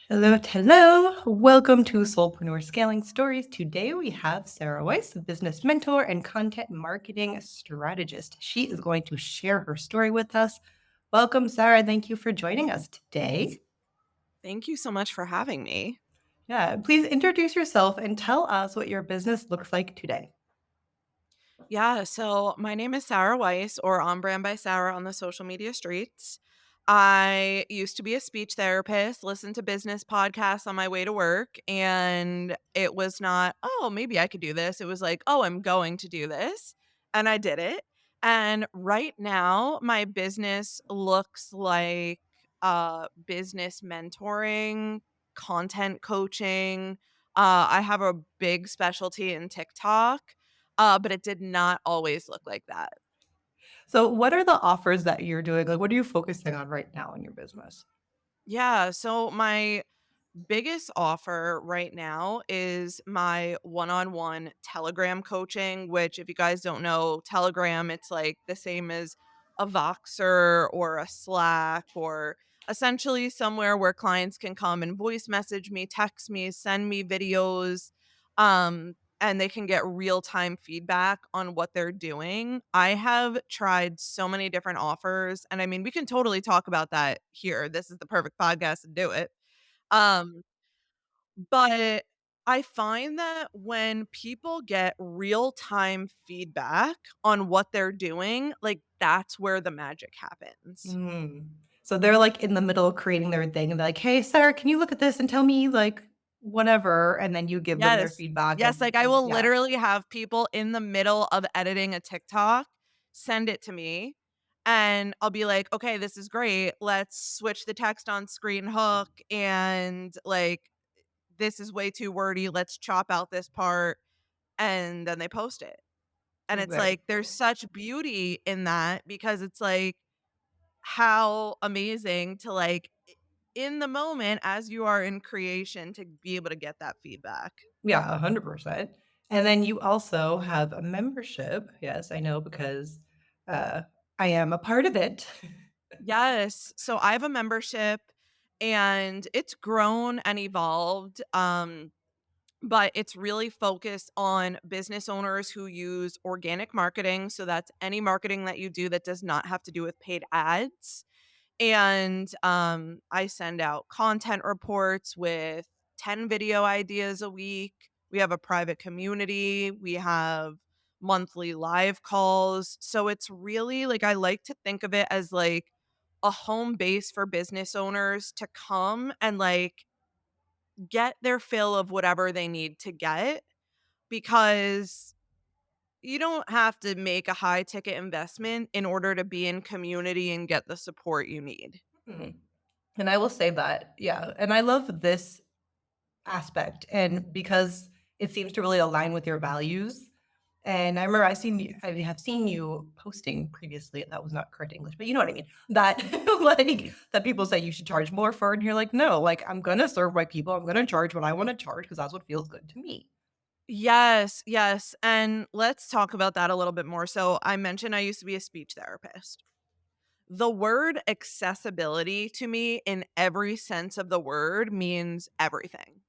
Hello, hello. Welcome to Soulpreneur Scaling Stories. Today we have Sarah Weiss, a business mentor and content marketing strategist. She is going to share her story with us. Welcome, Sarah. Thank you for joining us today. Thank you so much for having me. Yeah, please introduce yourself and tell us what your business looks like today. Yeah, so my name is Sarah Weiss, or On Brand by Sarah on the social media streets. I used to be a speech therapist, listened to business podcasts on my way to work, and it was not, oh, maybe I could do this. It was like, oh, I'm going to do this. And I did it. And right now, my business looks like business mentoring, content coaching. I have a big specialty in TikTok. But it did not always look like that. So, what are the offers that you're doing? Like, what are you focusing on right now in your business? Yeah, so my biggest offer right now is my one-on-one Telegram coaching, which if you guys don't know, Telegram, it's like the same as a Voxer or a Slack or essentially somewhere where clients can come and voice message me, text me, send me videos, and they can get real-time feedback on what they're doing. I have tried so many different offers, and I mean, we can totally talk about that here. This is the perfect podcast to do it. Um, but I find that when people get real-time feedback on what they're doing, like, that's where the magic happens. Mm. So they're like in the middle of creating their thing and they're like, hey, Sarah, can you look at this and tell me like whatever? And then you give them their Yes. feedback Yes, like, I and will yeah, literally have people in the middle of editing a TikTok send it to me, and I'll be like, "Okay, this is great. Let's switch the text on screen hook, and, like, this is way too wordy. Let's chop out this part," and then they post it. And it's very like, there's such beauty in that because it's like, how amazing to like in the moment as you are in creation to be able to get that feedback. yeah, 100%. And then you also have a membership. Yes, I know because uh, I am a part of it. Yes. So I have a membership and it's grown and evolved. But it's really focused on business owners who use organic marketing. So that's any marketing that you do that does not have to do with paid ads. And, I send out content reports with 10 video ideas a week. We have a private community. We have monthly live calls. So it's really like I like to think of it as like a home base for business owners to come and like get their fill of whatever they need to get because you don't have to make a high ticket investment in order to be in community and get the support you need. Mhm. And I will say that, yeah. And I love this aspect. And because it seems to really align with your values. And I remember I have seen you posting previously. That was not correct English, but you know what I mean. That like that people say you should charge more for, it, and you're like, no, like I'm gonna serve my people. I'm gonna charge what I want to charge because that's what feels good to me. Yes, yes, and let's talk about that a little bit more. So, I mentioned I used to be a speech therapist. The word accessibility to me in every sense of the word means everything.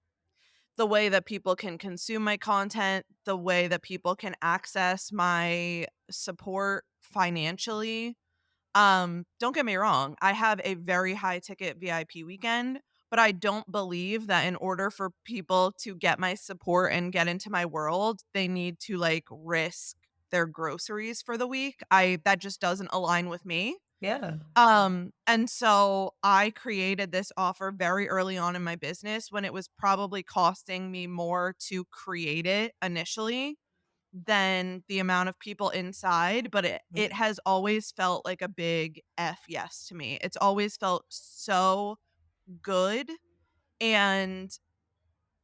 The way that people can consume my content, the way that people can access my support financially, don't get me wrong, I have a very high ticket VIP weekend, but I don't believe that in order for people to get my support and get into my world, they need to like risk their groceries for the week. I That just doesn't align with me. Yeah. And so I created this offer very early on in my business when it was probably costing me more to create it initially than the amount of people inside, but it Mhm. has always felt like a big F yes to me. It's always felt so good and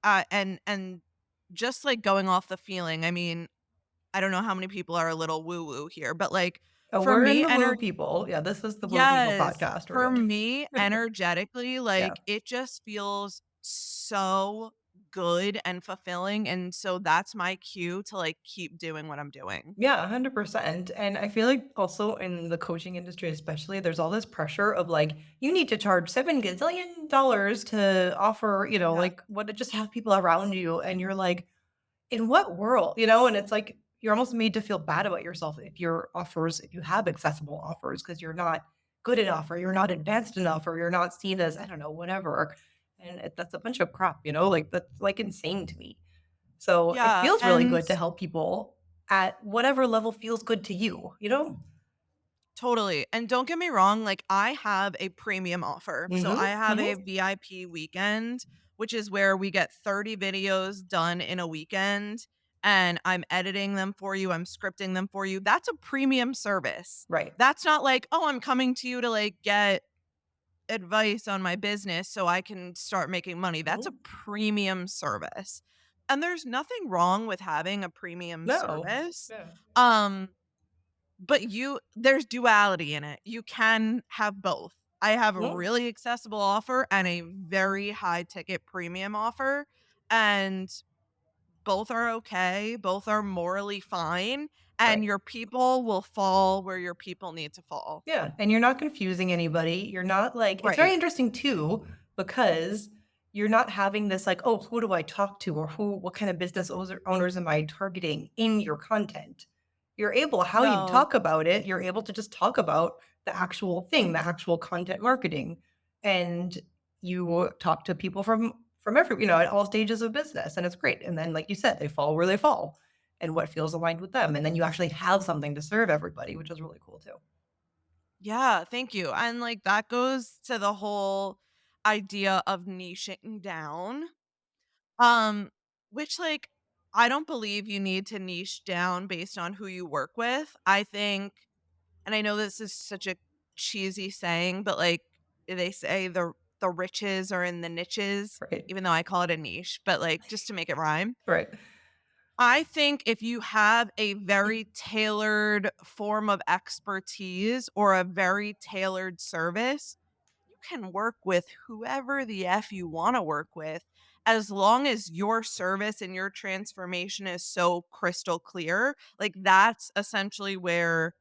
and just like going off the feeling. I mean, I don't know how many people are a little woo woo here, but like Oh, for we're in me the woo people. Yeah, this is the woo people yes, podcast. We're for good. me energetically Yeah. like it just feels so good and fulfilling, and so that's my cue to, like, keep doing what I'm doing. Yeah, 100%. And I feel like also in the coaching industry, especially, there's all this pressure of like, you need to charge $7 gazillion to offer, Yeah. like what to just have people around you. And you're like, in what world? And it's like you're almost made to feel bad about yourself if you have accessible offers because you're not good enough or you're not advanced enough or you're not seen as, I don't know, whatever. And that's a bunch of crap, like that's like insane to me. So it Yeah, feels really and good to help people at whatever level feels good to you? totally, and don't get me wrong, like, I have a premium offer. So Mhm, I have mhm. a VIP weekend, which is where we get 30 videos done in a weekend, and I'm editing them for you, I'm scripting them for you. That's a premium service. Right. That's not like, "Oh, I'm coming to you to, like, get advice on my business so I can start making money." That's a Mhm. premium service, and there's nothing wrong with having a premium No. service. Yeah. Um but there's duality in it. You can have both. I have a Mhm. really accessible offer and a very high ticket premium offer, and both are okay, both are morally fine, Right. and your people will fall where your people need to fall. Yeah, and you're not confusing anybody. You're not like it's very Right. interesting too because you're not having this like, "Oh, who do I talk to?" or what kind of business owners am I targeting in your content? You're able how you No. talk about it, you're able to just talk about the actual thing, the actual content marketing. And you talk to people from every, at all stages of business and it's great. And then like you said, they fall where they fall and what feels aligned with them. And then you actually have something to serve everybody, which is really cool too. Yeah, thank you. And like that goes to the whole idea of niching down. Um, which like I don't believe you need to niche down based on who you work with. I think, and I know this is such a cheesy saying, but like they say the riches are in the niches, Right. even though I call it a niche, but like just to make it rhyme. Right. I think if you have a very tailored form of expertise or a very tailored service, you can work with whoever the F you want to work with as long as your service and your transformation is so crystal clear. Like that's essentially where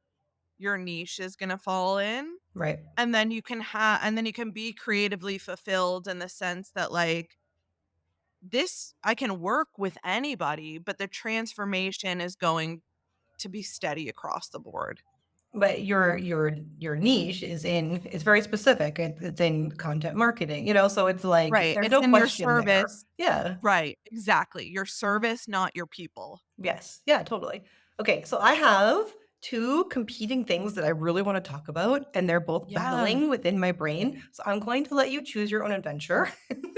your niche is going to fall in. Right. And then you can be creatively fulfilled in the sense that like this I can work with anybody, but the transformation is going to be steady across the board. But your niche is very specific. It's in content marketing, so it's like Right. there's It's no in your question there. service. Yeah. Right. Exactly. Your service, not your people. Yes. Yeah, totally. Okay, so I have two competing things that I really want to talk about, and they're both Yeah. battling within my brain. So I'm going to let you choose your own adventure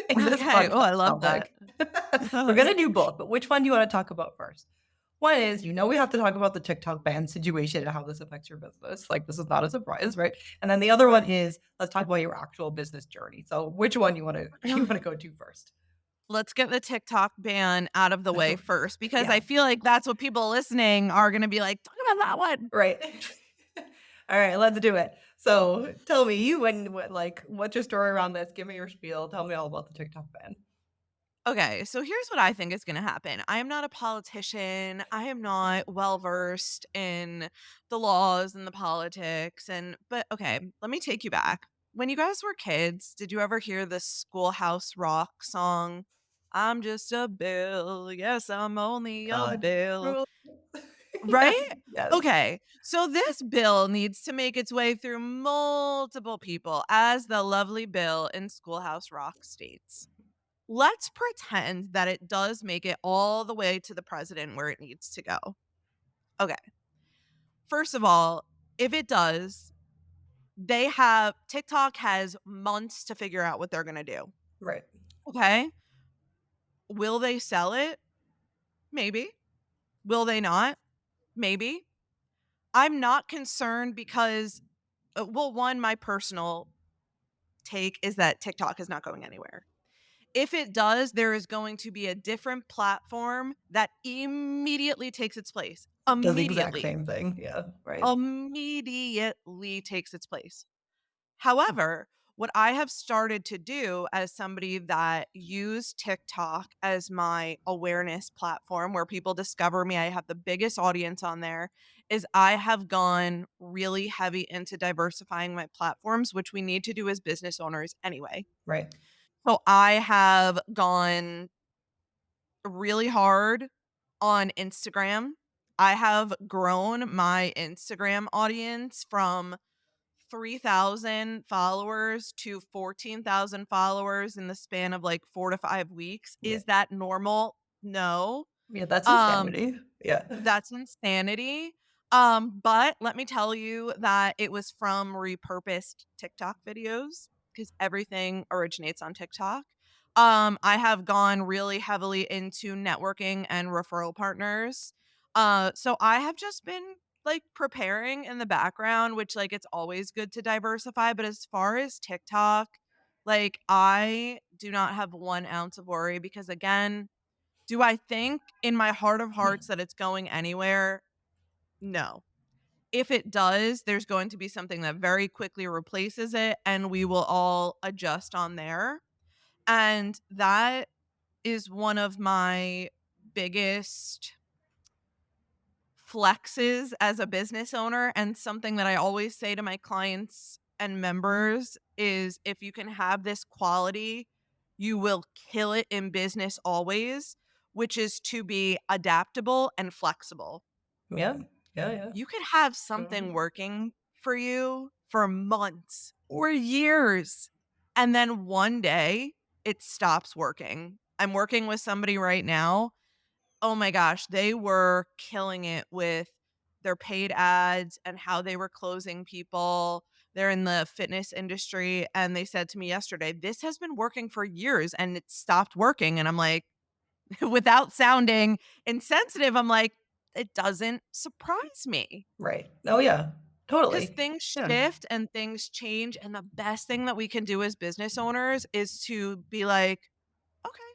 in this Okay. Oh, podcast I love that. topic. We're gonna do both, but which one do you want to talk about first? One is, we have to talk about the TikTok ban situation and how this affects your business. Like, this is not a surprise, right? And then the other one is, let's talk about your actual business journey. So, which one you want to you want to go to first? Let's get the TikTok ban out of the way first because Yeah, I feel like that's what people listening are going to be like, talk about that one. right. All right, let's do it. So, tell me, what's your story around this? Give me your spiel. Tell me all about the TikTok ban. Okay, so here's what I think is going to happen. I am not a politician. I am not well versed in the laws and the politics but okay, let me take you back. When you guys were kids, did you ever hear the Schoolhouse Rock song? I'm just a bill. Yes, I'm only a God. bill. Rule. Yes, Right? yes. Okay. So this bill needs to make its way through multiple people as the lovely bill in Schoolhouse Rock states. Let's pretend that it does make it all the way to the president where it needs to go. Okay. First of all, if it does, TikTok has months to figure out what they're going to do. Right. Okay. Will they sell it? Maybe. Will they not? Maybe. I'm not concerned because, well, one, my personal take is that TikTok is not going anywhere. If it does, there is going to be a different platform that immediately takes its place. Does the exact Immediately. same thing. Yeah, right. Immediately takes its place. However, What I have started to do as somebody that used TikTok as my awareness platform where people discover me, I have the biggest audience on there, is I have gone really heavy into diversifying my platforms, which we need to do as business owners anyway. Right. So I have gone really hard on Instagram. I have grown my Instagram audience from 3,000 followers to 14,000 followers in the span of like 4 to 5 weeks. Yeah. Is that normal? No. Yeah, that's Um, insanity. Yeah. that's insanity. But let me tell you that it was from repurposed TikTok videos because everything originates on TikTok. I have gone really heavily into networking and referral partners. So I have just been like preparing in the background, which like it's always good to diversify. But as far as TikTok, like I do not have 1 ounce of worry because again, do I think in my heart of hearts that it's going anywhere? No. If it does, there's going to be something that very quickly replaces it, and we will all adjust on there. And that is one of my biggest flexes as a business owner, and something that I always say to my clients and members is if you can have this quality, you will kill it in business always, which is to be adaptable and flexible. Yeah. Yeah, yeah. You could have something Mhm. working for you for months or years, and then one day it stops working. I'm working with somebody right now. Oh my gosh, they were killing it with their paid ads and how they were closing people. They're in the fitness industry, and they said to me yesterday, "This has been working for years and it stopped working." And I'm like, without sounding insensitive, I'm like, "It doesn't surprise me." Right. Oh, yeah. 'Cause Totally. things Yeah. shift and things change, and the best thing that we can do as business owners is to be like, "Okay,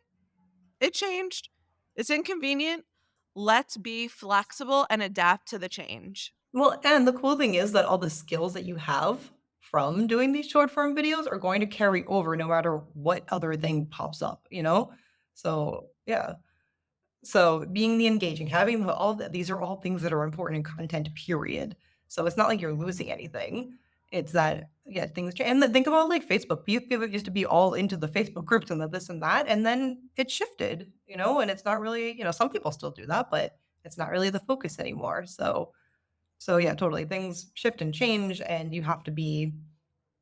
it changed. It's inconvenient. Let's be flexible and adapt to the change." Well, and the cool thing is that all the skills that you have from doing these short form videos are going to carry over no matter what other thing pops up, you know? So, yeah. So, being the engaging, having the all the these are all things that are important in content, period. So, it's not like you're losing anything. It's that, yeah, things change. And then think about like Facebook. People used to be all into the Facebook groups and the this and that, and then it shifted, and it's not really, some people still do that, but it's not really the focus anymore. So yeah, totally. Things shift and change, and you have to be,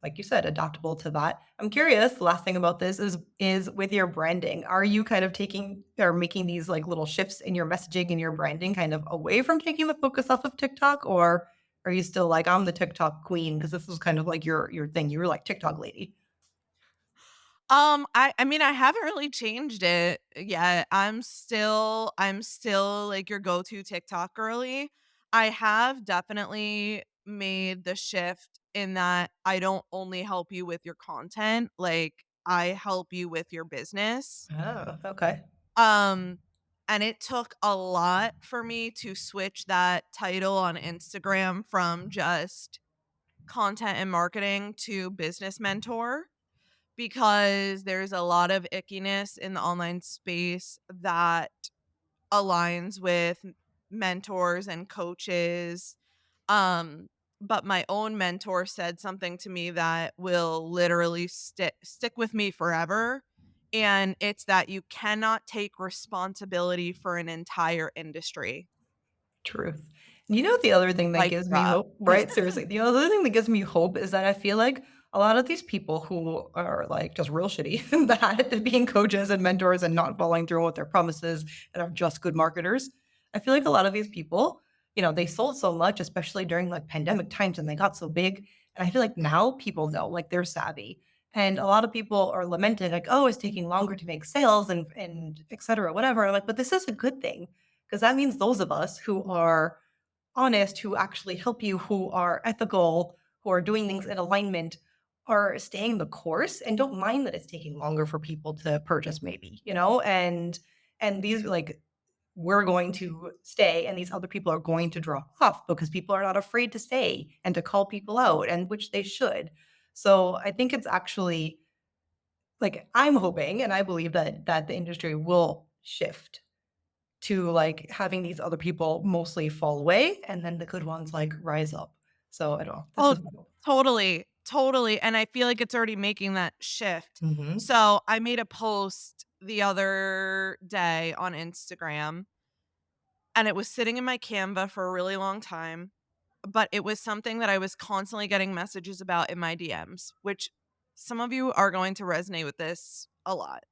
like you said, adaptable to that. I'm curious, the last thing about this is with your branding. Are you kind of taking or making these like little shifts in your messaging and your branding kind of away from taking the focus off of TikTok? Or are you still like, I'm the TikTok queen? Because this was kind of like your thing. You were like TikTok lady. I mean, I haven't really changed it yet. I'm still like your go-to TikTok girly. I have definitely made the shift in that I don't only help you with your content, like I help you with your business. Oh, okay. Um, and it took a lot for me to switch that title on Instagram from just content and marketing to business mentor because there's a lot of ickiness in the online space that aligns with mentors and coaches. Um, but my own mentor said something to me that will literally stick with me forever. And it's that you cannot take responsibility for an entire industry. Truth. The other thing that Like gives me drop. hope, right? Seriously, the other thing that gives me hope is that I feel like a lot of these people who are like just real shitty bad at being coaches and mentors and not following through with their promises and are just good marketers. I feel like a lot of these people, they sold so much, especially during like pandemic times and they got so big. And I feel like now people know, like they're savvy. And a lot of people are lamenting, like, oh, it's taking longer to make sales and et cetera, whatever. I'm like, but this is a good thing because that means those of us who are honest, who actually help you, who are ethical, who are doing things in alignment, are staying the course and don't mind that it's taking longer for people to purchase, maybe, and these like we're going to stay and these other people are going to drop off because people are not afraid to stay and to call people out and which they should. So I think it's actually like I'm hoping and I believe that the industry will shift to like having these other people mostly fall away and then the good ones like rise up. So I don't know. This Oh, is my hope. totally, totally, and I feel like it's already making that shift. Mhm. So, I made a post the other day on Instagram, and it was sitting in my Canva for a really long time, but it was something that I was constantly getting messages about in my DMs, which some of you are going to resonate with this a lot.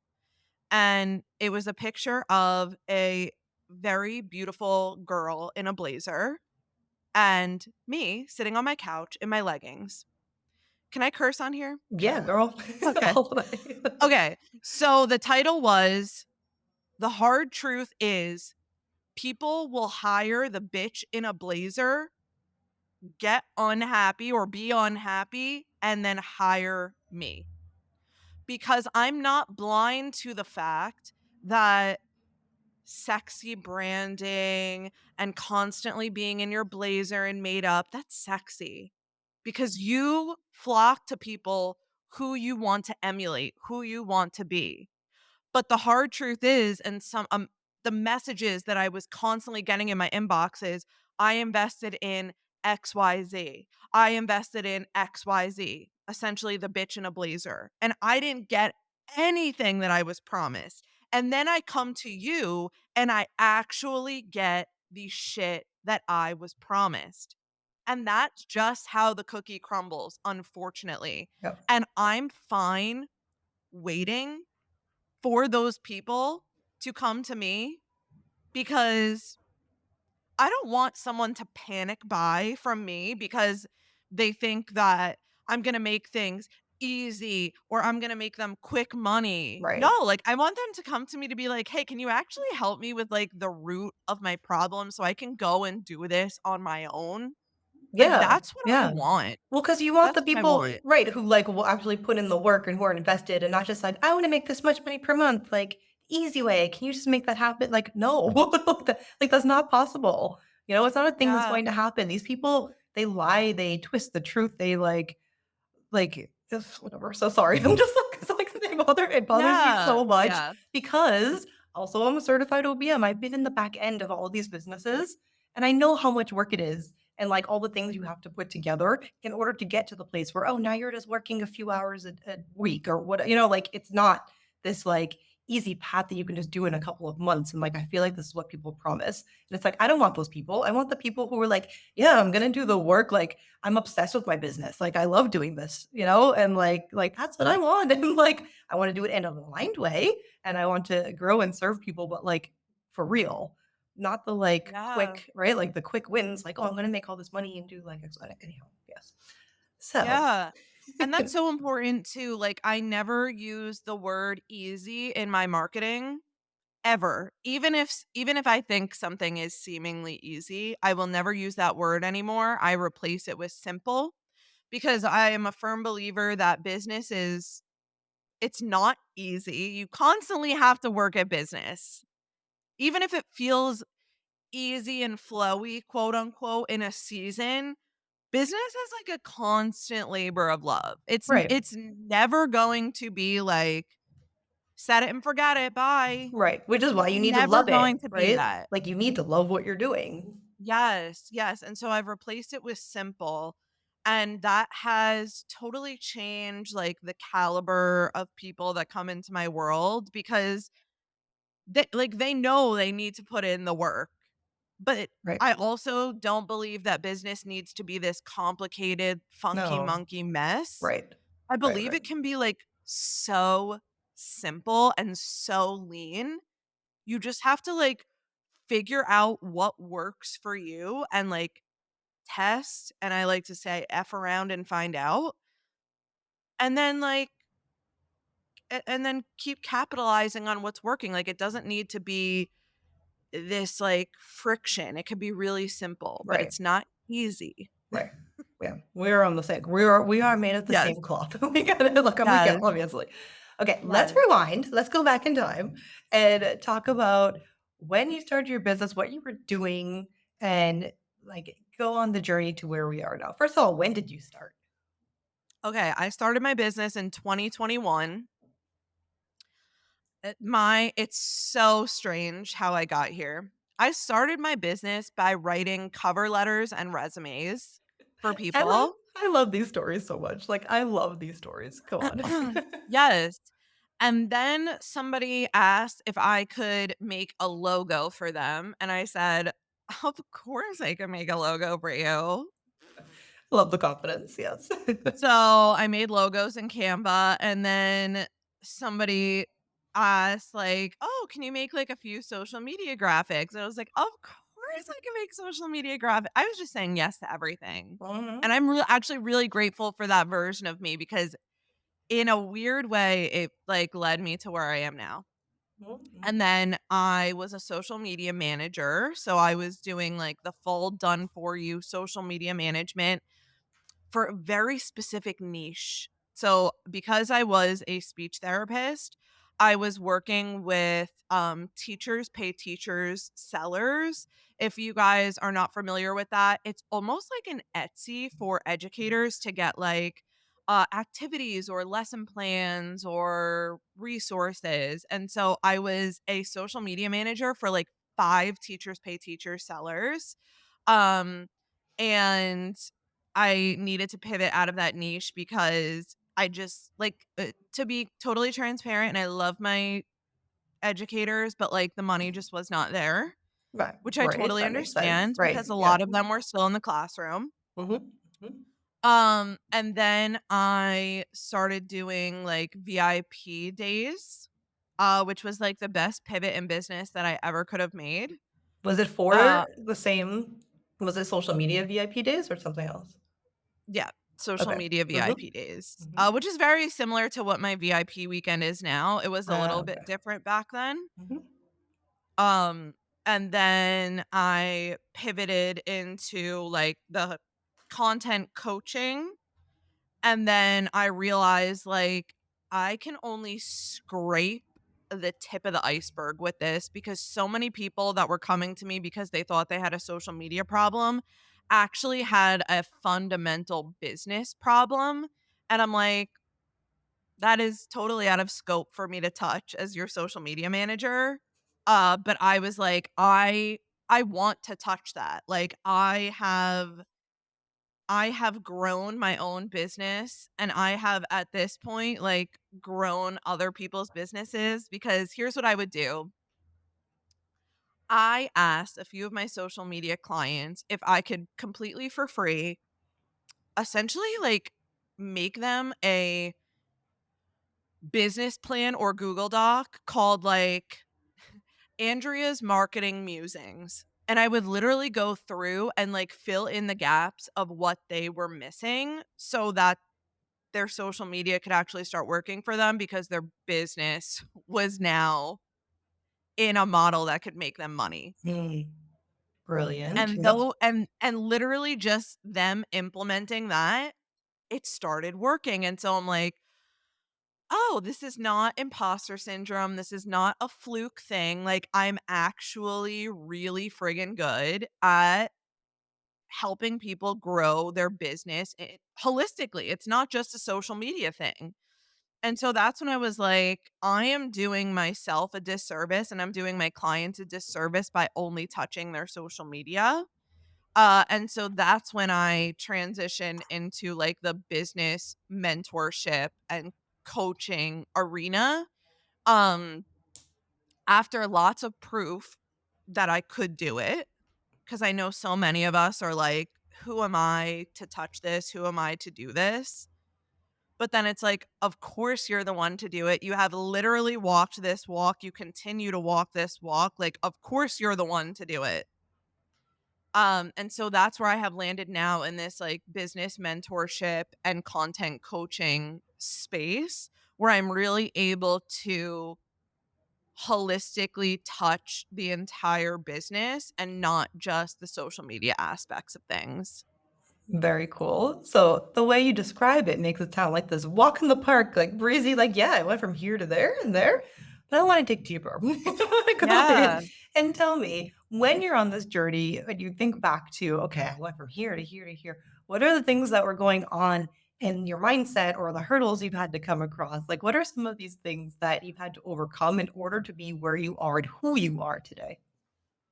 And it was a picture of a very beautiful girl in a blazer and me sitting on my couch in my leggings. Can I curse on here? Yeah, girl. Okay. All the way. Okay. So the title was "The Hard Truth Is People Will Hire the Bitch in a Blazer, Get Unhappy or Be Unhappy, and then hire me." Because I'm not blind to the fact that sexy branding and constantly being in your blazer and made up, that's sexy because you flock to people who you want to emulate, who you want to be. But the hard truth is, and the messages that I was constantly getting in my inbox is, I invested in XYZ. I invested in XYZ, essentially the bitch in a blazer. And I didn't get anything that I was promised. And then I come to you and I actually get the shit that I was promised. And that's just how the cookie crumbles, unfortunately. Yep. And I'm fine waiting for those people to come to me because I don't want someone to panic buy from me because they think that I'm going to make things easy or I'm going to make them quick money. No, Right. like I want them to come to me to be like, "Hey, can you actually help me with like the root of my problem so I can go and do this on my own?" Like Yeah. that's what I Yeah. want. Well, because you want That's the what I people want. right, who, like, will actually put in the work and who are invested and not just like, "I wanna make this much money per month," like, "Easy way, can you just make that happen?" Like, no. That's not possible. You know, it's not a thing that's Yeah. going to happen. These people, they lie, they twist the truth, they, like, ugh, whatever, so sorry. I'm just like so, like, it bothers me Yeah. so much Yeah. because also I'm a certified OBM. I've been in the back end of all of these businesses, and I know how much work it is and, like, all the things you have to put together in order to get to the place where, "Oh, now you're just working a few hours a week," or what you know, like, it's not this, like, easy path that you can just do in a couple of months, and, like, I feel like this is what people promise, and it's like, I don't want those people. I want the people who are like, "Yeah, I'm gonna do the work, like, I'm obsessed with my business. Like I love doing this, you know, and like that's what I want. And like I want to do it in an aligned way and I want to grow and serve people, but like for real. Not the like Yeah. quick, right? Like the quick wins, like, oh, I'm gonna make all this money and do like anyhow. Yes. So Yeah. And that's so important too. Like, I never use the word easy in my marketing ever. Even if I think something is seemingly easy, I will never use that word anymore. I replace it with simple because I am a firm believer that business is it's not easy. You constantly have to work at business. Even if it feels easy and flowy, quote unquote, in a season, business is like a constant labor of love. right. It's never going to be like, "Set it and forget it, bye." Right. Which is why It's you need to never love it, going to be right? that. Like you need to love what you're doing. Yes, yes, and so I've replaced it with simple, and that has totally changed, like, the caliber of people that come into my world because they know they need to put in the work. But Right. I also don't believe that business needs to be this complicated, funky No. monkey mess. Right. I Right. believe Right. it can be, like, so simple and so lean. You just have to, like, figure out what works for you and, like, test, and I like to say F around and find out, and then, like and then keep capitalizing on what's working. Like, it doesn't need to be this, like, friction. It could be really simple, but Right. it's not easy. Right. Yeah, we're on the same we are made of the Yes. same cloth. We gotta look up we can Yes. obviously. Okay, let's Yes. rewind. Let's go back in time and talk about when you started your business, what you were doing, and, like, go on the journey to where we are now. First of all, when did you start? Okay, I started my business in 2021. It's so strange how I got here. I started my business by writing cover letters and resumes for And I people. I love these stories so much. Like, I love these stories. Go on. Yes. And then somebody asked if I could make a logo for them, and I said, "Of course I can make a logo for you." Love the confidence, yes. So, I made logos in Canva, and then somebody asked, like, "Oh, can you make, like, a few social media graphics?" And I was like, "Of course I can make social media graphic." I was just saying yes to everything. Mhm, And I'm actually really grateful for that version of me because in a weird way, it, like, led me to where I am now. mhm. And then I was a social media manager, so I was doing, like, the full done for you social media management for a very specific niche. So, because I was a speech therapist, I was working with teachers pay teachers sellers. If you guys are not familiar with that, it's almost like an Etsy for educators to get like activities or lesson plans or resources. And so I was a social media manager for like five teachers pay teachers sellers. Um, and I needed to pivot out of that niche because I just like to be totally transparent, and I love my educators, but like the money just was not there, Right, which I right, totally that makes sense, understand right, because a yeah. lot of them were still in the classroom. Mhm, mhm. And then I started doing like VIP days, which was like the best pivot in business that I ever could have made. Was it Uh, for the same was it social media VIP days or something else? Yeah, social Okay. media Mhm, VIP days, mhm. which is very similar to what my VIP weekend is now. It was a little bit Okay. different back then. Mhm. Um, and then I pivoted into like the content coaching. And then I realized like I can only scrape the tip of the iceberg with this because so many people that were coming to me because they thought they had a social media problem actually had a fundamental business problem. And I'm like, that is totally out of scope for me to touch as your social media manager. But I was like, I want to touch that. Like I have grown my own business and I have at this point like grown other people's businesses because here's what I would do. I asked a few of my social media clients if I could completely for free essentially like make them a business plan or Google Doc called like Andrea's marketing musings. And I would literally go through and like fill in the gaps of what they were missing so that their social media could actually start working for them because their business was now in a model that could make them money. Mm, brilliant, And yep. though and literally just them implementing that, it started working. And so I'm like, "Oh, this is not imposter syndrome. This is not a fluke thing. Like I'm actually really friggin' good at helping people grow their business holistically. It's not just a social media thing." And so that's when I was like, I am doing myself a disservice and I'm doing my clients a disservice by only touching their social media. And so that's when I transitioned into like the business mentorship and coaching arena. Um, After lots of proof that I could do it, because I know so many of us are like, who am I to touch this? Who am I to do this? But then it's like, of course you're the one to do it. You have literally walked this walk. You continue to walk this walk. Like, of course you're the one to do it. And so that's where I have landed now in this like business mentorship and content coaching space where I'm really able to holistically touch the entire business and not just the social media aspects of things. Very cool. So the way you describe it makes it sound like this walk in the park, like breezy, like, yeah, I went from here to there and there. But I want to dig deeper. I want to go Yeah. in and tell me when you're on this journey, when you think back to, okay, I went from here to here to here. What are the things that were going on and your mindset or the hurdles you've had to come across? Like, what are some of these things that you've had to overcome in order to be where you are and who you are today?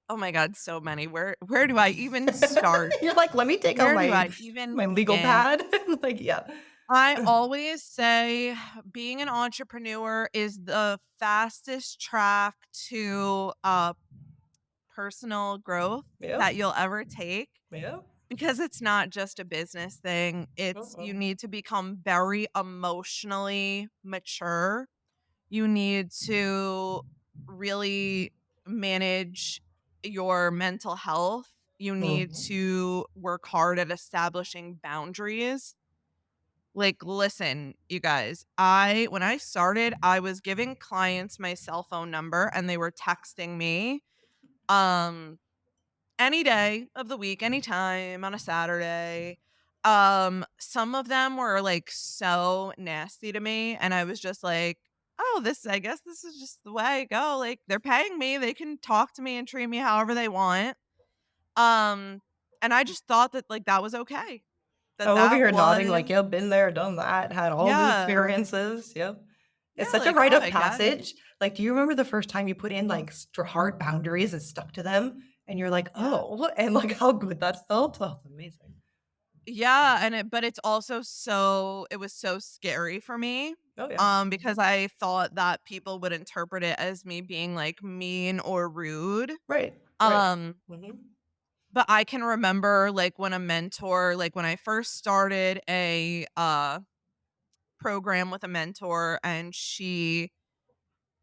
Oh my god, so many. Where do I even start? You're like, let me take out Where do my I even my legal begin? pad. Like, yeah. I always say being an entrepreneur is the fastest track to personal growth Yep. that you'll ever take, Yep. because it's not just a business thing. It's Uh-uh. you need to become very emotionally mature. You need to really manage your mental health. You need Mhm. to work hard at establishing boundaries. Like, listen, you guys, when I started, I was giving clients my cell phone number and they were texting me um any day of the week, anytime on a Saturday. Some of them were like so nasty to me and I was just like, "Oh, I guess this is just the way I go. Like, they're paying me, they can talk to me and treat me however they want." Um and I just thought that like that was okay. That I'm over that here nodding was like, "Yep, been there, done that, had all the yeah. experiences." Yep. Yeah, It's such a like, rite "Oh, of I get it." passage. Like, do you remember the first time you put in, like, hard boundaries and stuck to them, and you're like, Yeah. "Oh," and, like, how good that felt? Oh, it's amazing. Yeah, and but it's also it was so scary for me, Oh, yeah. because I thought that people would interpret it as me being, like, mean or rude. Right, right. Um, Mhm. but I can remember, like, when I first started a, program with a mentor, and she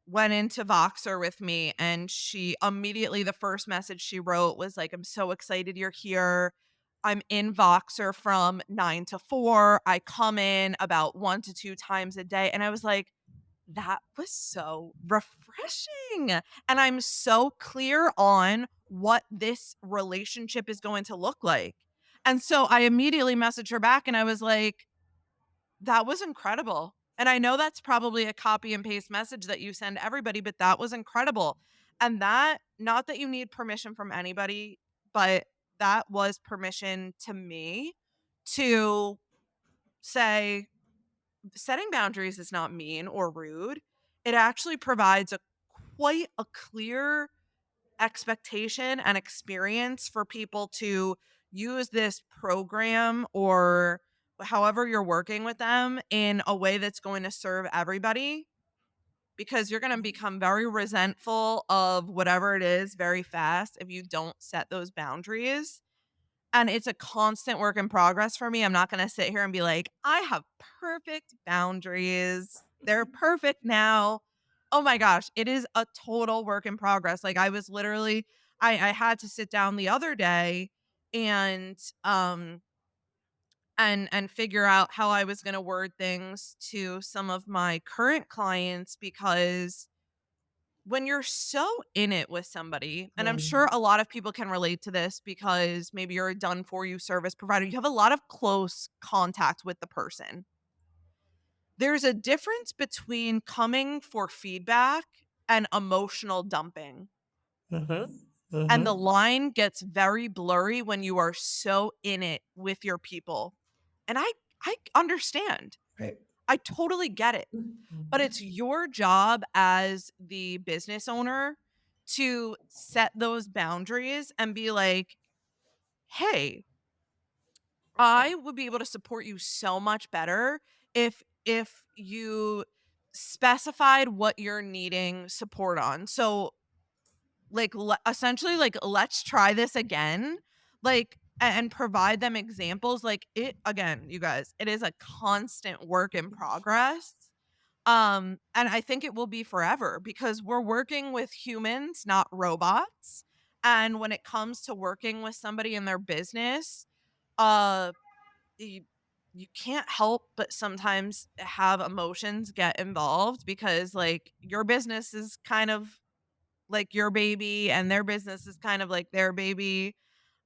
went into Voxer with me, and she immediately the first message she wrote was like, "I'm so excited you're here. I'm in Voxer from 9 to 4. I come in about 1 to 2 times a day." And I was like, "That was so refreshing." And I'm so clear on what this relationship is going to look like. And so I immediately messaged her back and I was like, that was incredible. And I know that's probably a copy and paste message that you send everybody, but that was incredible. And that, not that you need permission from anybody, but that was permission to me to say setting boundaries is not mean or rude. It actually provides a quite a clear expectation and experience for people to use this program or however you're working with them in a way that's going to serve everybody, because you're going to become very resentful of whatever it is very fast if you don't set those boundaries. And it's a constant work in progress for me. I'm not going to sit here and be like, I have perfect boundaries. They're perfect now. Oh my gosh, it is a total work in progress. Like, I was literally I had to sit down the other day and and figure out how I was going to word things to some of my current clients, because when you're so in it with somebody, and I'm sure Mhm. a lot of people can relate to this because maybe you're a done for you service provider, you have a lot of close contact with the person. There's a difference between coming for feedback and emotional dumping. Mhm. And the Mhm. line gets very blurry when you are so in it with your people. And I understand. Right. I totally get it. But it's Mhm. your job as the business owner to set those boundaries and be like, "Hey, I would be able to support you so much better if you specified what you're needing support on." So, like, essentially, like, let's try this again, like, and provide them examples. Like, it again, you guys, it is a constant work in progress. And I think it will be forever because we're working with humans, not robots. And when it comes to working with somebody in their business, uh, you, you can't help but sometimes have emotions get involved, because like your business is kind of like your baby and their business is kind of like their baby.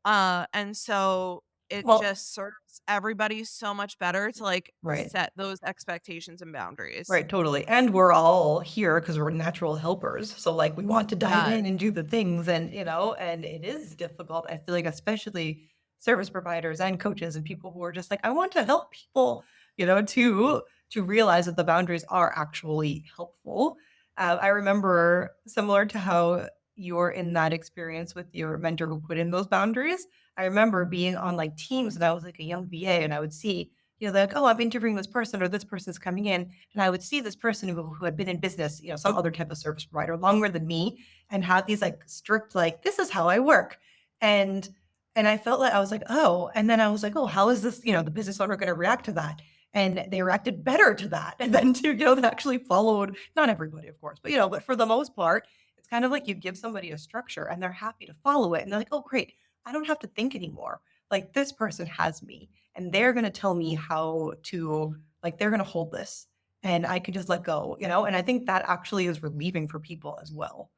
And so it Well, just serves everybody so much better to like right. set those expectations and boundaries. Right, totally, and we're all here because 'cause we're natural helpers, so, like, we want to dive Yes. in and do the things and it is difficult, I feel like, especially service providers and coaches and people who are just like, "I want to help people," to realize that the boundaries are actually helpful. I remember similar to how you're in that experience with your mentor who put in those boundaries. I remember being on like teams and I was like a young VA and I would see, like, oh, I'm interviewing this person or this person's coming in. And I would see this person who had been in business, some other type of service provider longer than me and had these like strict, like, this is how I work. And and I felt like I was like, oh, and then I was like, oh, how is this, the business owner going to react to that? And they reacted better to that. And then to, they actually followed, not everybody, of course, but for the most part, it's kind of like you give somebody a structure and they're happy to follow it. And they're like, oh, great. I don't have to think anymore. Like this person has me and they're going to tell me how to, like, they're going to hold this and I can just let go. And I think that actually is relieving for people as well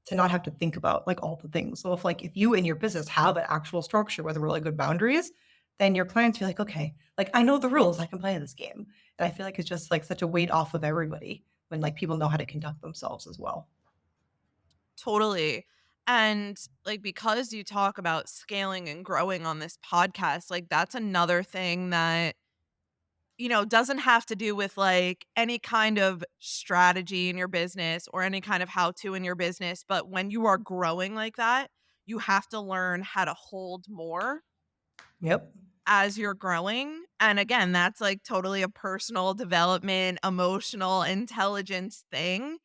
to not have to think about like all the things. So if you in your business have an actual structure with really good boundaries, then your clients feel like, okay, like I know the rules, I can play this game. And I feel like it's just like such a weight off of everybody when like people know how to conduct themselves as well. Totally. And like because you talk about scaling and growing on this podcast, like that's another thing that doesn't have to do with like any kind of strategy in your business or any kind of how to in your business, but when you are growing like that, you have to learn how to hold more Yep. as you're growing. And again, that's like totally a personal development, emotional intelligence thing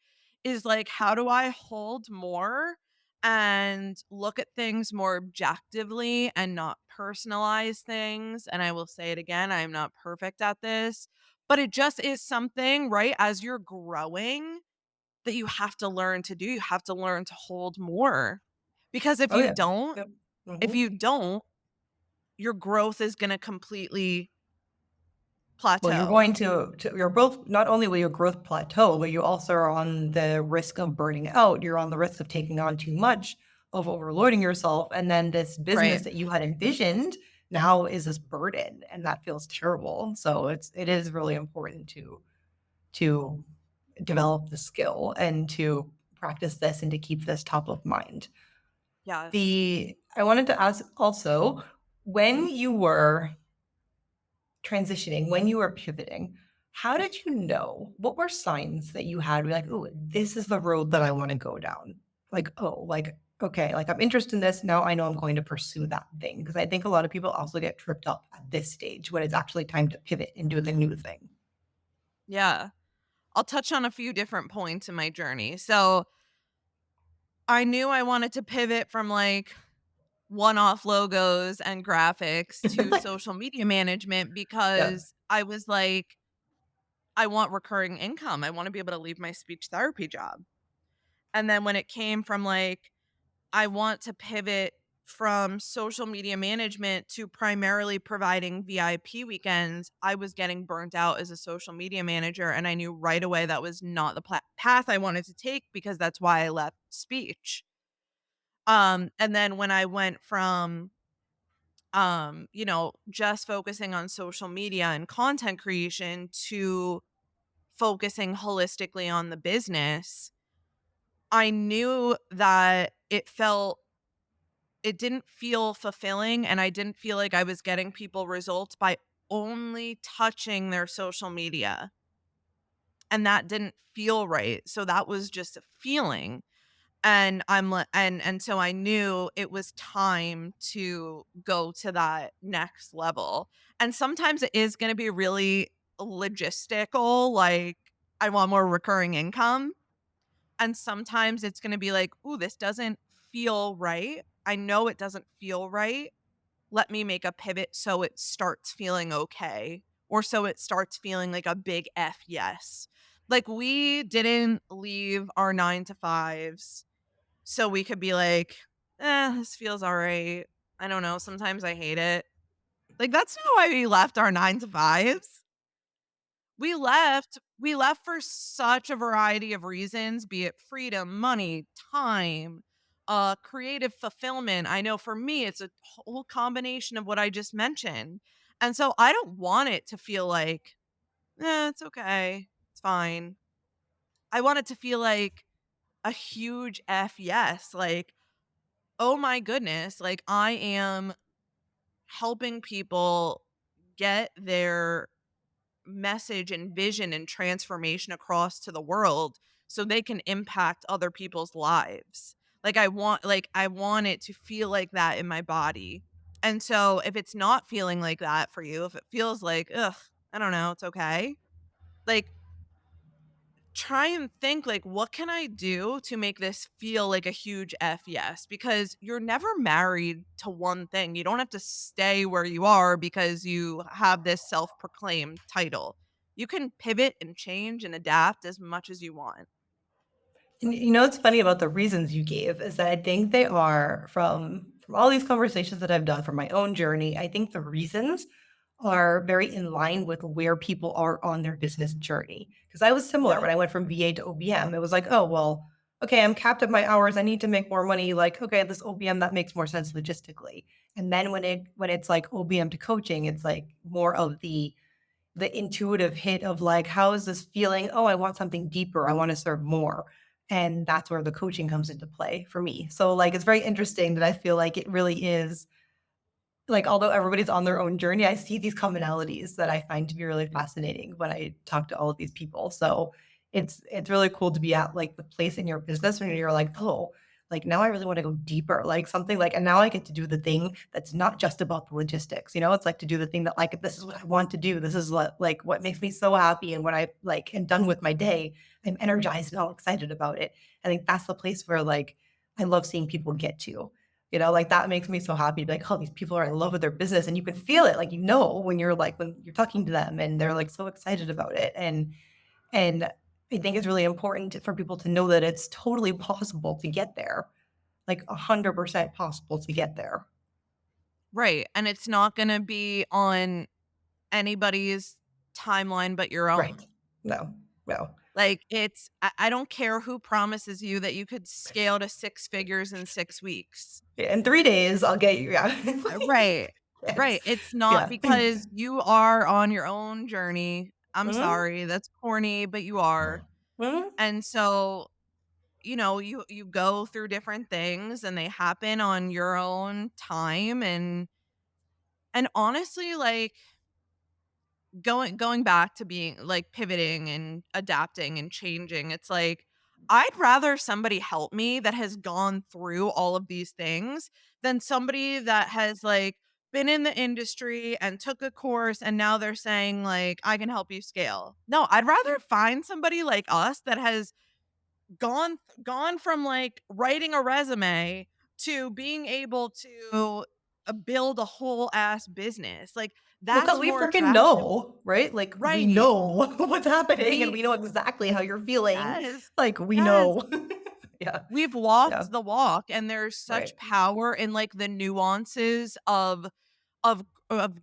is like, how do I hold more and look at things more objectively and not personalize things? And I will say it again, I'm not perfect at this, but it just is something, right? As you're growing, that you have to learn to do. You have to learn to hold more. Because Oh yeah. Yep. if Mhm. you don't, your growth is gonna completely Well, you're plateau. going to you're both not only will your growth plateau, but you also are on the risk of burning out. You're on the risk of taking on too much, of overloading yourself, and then this business Right. that you had envisioned now is this burden, and that feels terrible. So it is really important to develop the skill and to practice this and to keep this top of mind. Yes. The I wanted to ask also, when you were transitioning, when you were pivoting, how did you know? What were signs that you had? Be like, "Oh, this is the road that I want to go down." Like, "Oh, like, okay, like I'm interested in this. Now I know I'm going to pursue that thing." Because I think a lot of people also get tripped up at this stage when it's actually time to pivot and do the new thing. Yeah. I'll touch on a few different points in my journey. So, I knew I wanted to pivot from, like, one-off logos and graphics to social media management Yeah. because I was like, "I want recurring income. I wanna be able to leave my speech therapy job." And then when it came from, like, I want to pivot from social media management to primarily providing VIP weekends. I was getting burnt out as a social media manager, and I knew right away that was not the path I wanted to take because that's why I left speech. And then when I went from, just focusing on social media and content creation to focusing holistically on the business, I knew that it didn't feel fulfilling, and I didn't feel like I was getting people results by only touching their social media, and that didn't feel right, so that was just a feeling, and I'm li and so I knew it was time to go to that next level, and sometimes it is gonna be really logistical, like, I want more recurring income, and sometimes it's gonna be like, "Ooh, this doesn't feel right. I know it doesn't feel right. Let me make a pivot so it starts feeling okay, or so it starts feeling like a big F yes." Like, we didn't leave our 9 to 5s so we could be like, this feels alright. I don't know, sometimes I hate it." Like, that's not why we left our 9 to 5s. We left for such a variety of reasons, be it freedom, money, time, creative fulfillment. I know for me, it's a whole combination of what I just mentioned. And so I don't want it to feel like, it's okay. It's fine. I want it to feel like a huge F yes. Like, oh my goodness. Like, I am helping people get their message and vision and transformation across to the world so they can impact other people's lives. I want it to feel like that in my body. And so if it's not feeling like that for you, if it feels like, ugh, I don't know, it's okay. Like, try and think like, what can I do to make this feel like a huge F yes? Because you're never married to one thing. You don't have to stay where you are because you have this self-proclaimed title. You can pivot and change and adapt as much as you want. And you know what's funny about the reasons you gave is that I think they are from all these conversations that I've done from my own journey, I think the reasons are very in line with where people are on their business journey. Because I was similar Yeah. when I went from VA to OBM. It was like, oh well, okay, I'm capped at my hours. I need to make more money. Like, okay, this OBM that makes more sense logistically. And then when it's like OBM to coaching, it's like more of the intuitive hit of like, how is this feeling? Oh, I want something deeper. I want to serve more. And that's where the coaching comes into play for me. So like it's very interesting that I feel like it really is like, although everybody's on their own journey, I see these commonalities that I find to be really fascinating when I talk to all of these people. So it's really cool to be at like the place in your business when you're like, oh, like now I really want to go deeper, like something like, and now I get to do the thing that's not just about the logistics. It's like to do the thing that like this is what I want to do. This is what makes me so happy. And when I like am done with my day, I'm energized and all excited about it. I think that's the place where like I love seeing people get to. Like, that makes me so happy to be like, "Oh, these people are in love with their business," and you can feel it, like, when you're talking to them and they're, like, so excited about it, and I think it's really important for people to know that it's totally possible to get there, like, 100% possible to get there. Right. And it's not going to be on anybody's timeline but your Right. own. No, no. Like, I don't care who promises you that you could scale to 6 figures in 6 weeks. Yeah, in 3 days, I'll get you, yeah. Right. Yes. Right. It's not Yeah. because you are on your own journey. I'm Mhm, sorry, that's corny, but you are. mhm. And so, you go through different things and they happen on your own time and honestly, like, going back to being like pivoting and adapting and changing, it's like I'd rather somebody help me that has gone through all of these things than somebody that has like been in the industry and took a course and now they're saying like I can help you scale. No, I'd rather find somebody like us that has gone from like writing a resume to being able to build a whole ass business. Like Well, because that's we more freaking attractive. know, right? Like, we Right. know what's happening, and We we know exactly how you're feeling. Yes. Like, we Yes. know. Yeah, We've yeah, walked the walk, and there's right. such power in, like, the nuances of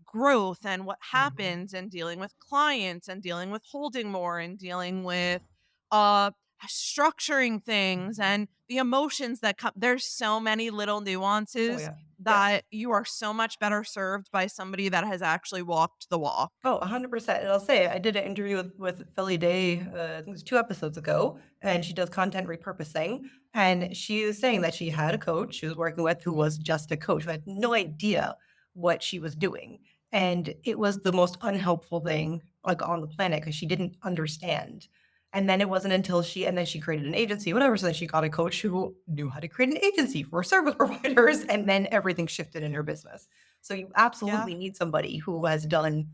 growth and what Mhm. happens and dealing with clients and dealing with holding more and dealing with, uh, structuring things and the emotions that come there's so many little Oh, nuances yeah. Yeah. that you are so much better served by somebody that has actually walked the walk. Oh, 100%, and I'll say I did an interview with Philly Day, I think it was 2 episodes ago, and she does content repurposing, and she was saying that she had a coach she was working with who was just a coach, who had no idea what she was doing, and it was the most unhelpful thing, like, on the planet because she didn't understand, and then it wasn't until she created an agency, whatever, so then she got a coach who knew how to create an agency for service providers, and then everything shifted in her business. So you Yeah. absolutely need somebody who has done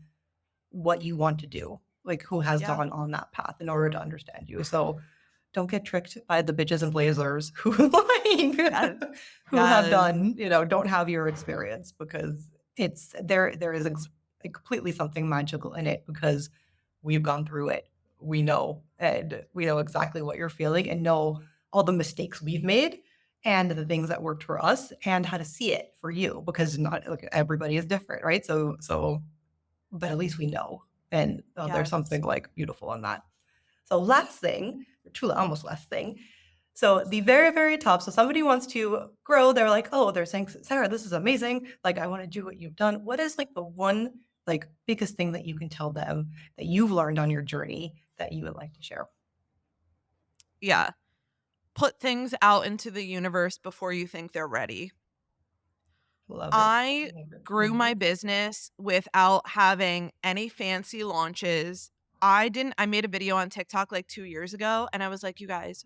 what you want to do, like who has Yeah. gone on that path in order to understand you. So don't get tricked by the bitches and blazers who Yes. like who have Yes. done, don't have your experience because there is completely something magical in it because we've gone through it. We know and we know exactly what you're feeling and know all the mistakes we've made and the things that worked for us and how to see it for you because not like everybody is different, right? So but at least we know, and, there's Yes. something, like, beautiful in that. So last thing, or truly almost last thing, so the very, very top, so somebody wants to grow, they're like, "Oh," they're saying, "Sarah, this is amazing, like, I wanna do what you've done." What is, like, the one, like, biggest thing that you can tell them that you've learned on your journey that you would like to share? Yeah. Put things out into the universe before you think they're ready. Love it. I Love it. grew my Mhm. business without having any fancy launches. I made a video on TikTok like 2 years ago, and I was like, "You guys,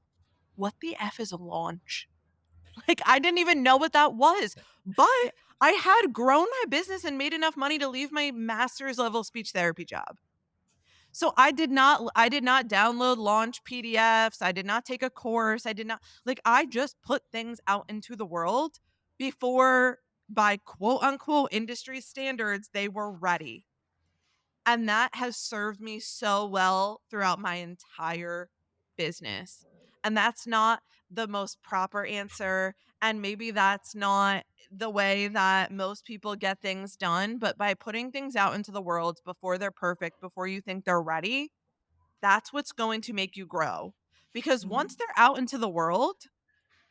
what the F is a launch?" Like, I didn't even know what that was, but I had grown my business and made enough money to leave my master's level speech therapy job. So I did not download launch PDFs, I did not take a course, I did not like, I just put things out into the world before, by quote unquote industry standards, they were ready. And that has served me so well throughout my entire business. And that's not the most proper answer. And maybe that's not the way that most people get things done. But by putting things out into the world before they're perfect, before you think they're ready, that's what's going to make you grow. Because once Mhm. they're out into the world,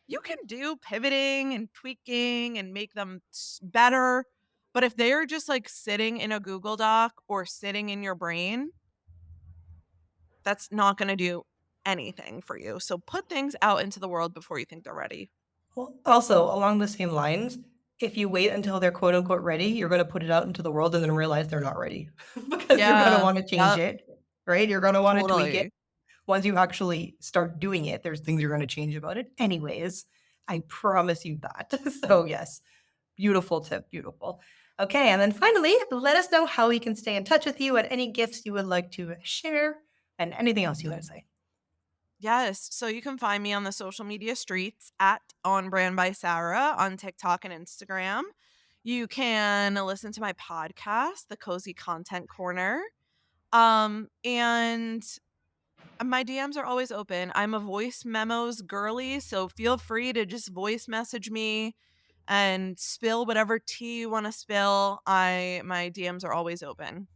you can do pivoting and tweaking and make them better. But if they're just like sitting in a Google Doc or sitting in your brain, that's not going to do anything for you. So put things out into the world before you think they're ready. Well, also, along the same lines, if you wait until they're quote unquote ready, you're gonna put it out into the world and then realize they're not ready because you're gonna Yeah. wanna change Yep. it, right? You're gonna wanna tweak it. Totally. Once you actually start doing it, there's things you're gonna change about it anyways. I promise you that. So, yes, beautiful tip, beautiful. Okay, and then finally, let us know how we can stay in touch with you and any gifts you would like to share and anything else you wanna say. Yes. So you can find me on the social media streets at On Brand by Sarah on TikTok and Instagram. You can listen to my podcast, The Cozy Content Corner. And my DMs are always open. I'm a voice memos girly, so feel free to just voice message me and spill whatever tea you want to spill. My DMs are always open.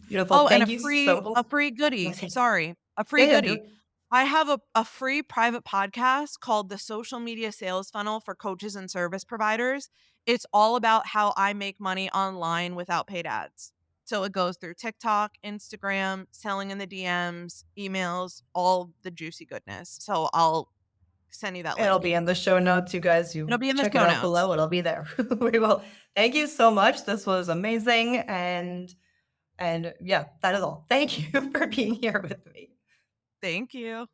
Beautiful. Oh, and a Thank you free so a free goodie. Okay. Sorry, a Yeah, free yeah, do goodie. it. I have a free private podcast called The Social Media Sales Funnel for Coaches and Service Providers. It's all about how I make money online without paid ads. So it goes through TikTok, Instagram, selling in the DMs, emails, all the juicy goodness. So I'll send you that It'll link. be in the show notes, you guys. It'll You be in the check it show out notes. below. It'll be there. We will. Thank you so much. This was amazing, and yeah, that is all. Thank you for being here with me. Thank you.